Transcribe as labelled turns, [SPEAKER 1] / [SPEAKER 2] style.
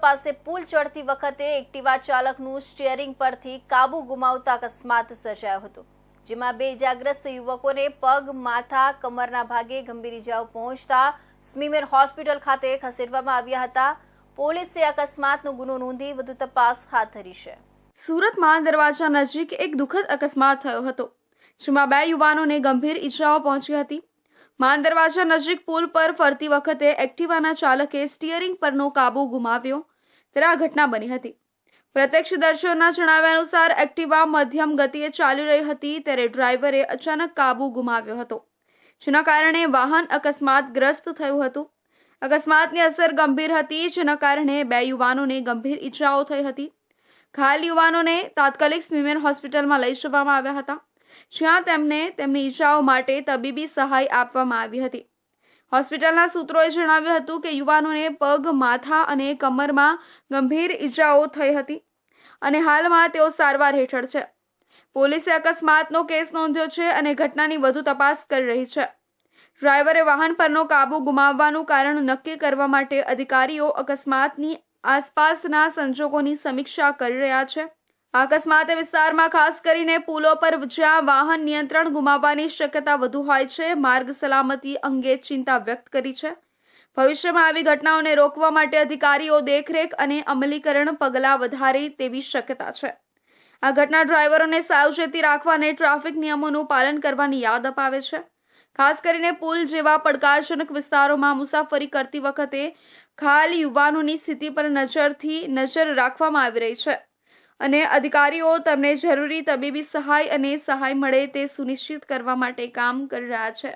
[SPEAKER 1] પાસે પુલ ચડતી વખતે Activa ચાલકનું steering પરથી કાબુ ગુમાવતા અકસ્માત સર્જાયો હતો, જેમાં બે ઇજાગ્રસ્ત યુવકોને પગ, માથા, કમરના ભાગે ગંભીર ઇજાઓ પહોંચતા સ્મીમેર હોસ્પિટલ ખાતે ખસેડવામાં આવ્યા હતા। પોલીસે અકસ્માતનો ગુનો નોંધી વધુ તપાસ હાથ ધરી છે।
[SPEAKER 2] સુરતમાં દરવાજા નજીક એક દુઃખદ અકસ્માત થયો હતો, જેમાં બે યુવાનોને ગંભીર ઇજાઓ પહોંચી હતી। માન દરવાજા નજીક પુલ પર ફરતી વખતે એક્ટિવાના ચાલકે સ્ટીયરિંગ પરનો કાબુ ગુમાવ્યો ત્યારે આ ઘટના બની હતી। પ્રત્યક્ષદર્શીઓના જણાવ્યા અનુસાર એક્ટિવા મધ્યમ ગતિએ ચાલી રહી હતી ત્યારે ડ્રાઈવરે અચાનક કાબુ ગુમાવ્યો હતો, જેના કારણે વાહન અકસ્માતગ્રસ્ત થયું હતું। અકસ્માતની અસર ગંભીર હતી, જેના કારણે બે યુવાનોને ગંભીર ઇજાઓ થઈ હતી। ઘાયલ યુવાનોને તાત્કાલિક સ્મીમેર હોસ્પિટલમાં લઈ જવામાં આવ્યા હતા, જ્યાં તેમને તેમની ઇજાઓ માટે તબીબી સહાય આપવામાં આવી હતી। હોસ્પિટલના સૂત્રોએ જણાવ્યું હતું કે યુવાનોને પગ, માથા અને કમરમાં ગંભીર ઇજાઓ થઈ હતી અને હાલમાં તેઓ સારવાર હેઠળ છે। પોલીસે અકસ્માતનો કેસ નોંધ્યો છે અને ઘટનાની વધુ તપાસ કરી રહી છે। ડ્રાઈવરે વાહન પરનો કાબુ ગુમાવવાનું કારણ નક્કી કરવા માટે અધિકારીઓ અકસ્માતની આસપાસના સંજોગોની સમીક્ષા કરી રહ્યા છે। આ અકસ્માતે વિસ્તારમાં ખાસ કરીને પુલો પર જ્યાં વાહન નિયંત્રણ ગુમાવવાની શક્યતા વધુ હોય છે, માર્ગ સલામતી અંગે ચિંતા વ્યક્ત કરી છે। ભવિષ્યમાં આવી ઘટનાઓને રોકવા માટે અધિકારીઓ દેખરેખ અને અમલીકરણ પગલાં વધારે તેવી શક્યતા છે। આ ઘટના ડ્રાઈવરોને સાવચેતી રાખવા અને ટ્રાફિક નિયમોનું પાલન કરવાની યાદ અપાવે છે। ખાસ કરીને પુલ જેવા પડકારજનક વિસ્તારોમાં મુસાફરી કરતી વખતે ઘાયલ યુવાનોની સ્થિતિ પર નજર રાખવામાં આવી રહી છે અને અધિકારીઓ તેમને જરૂરી તબીબી સહાય મળે તે સુનિશ્ચિત કરવા માટે કામ કરી રહ્યા છે।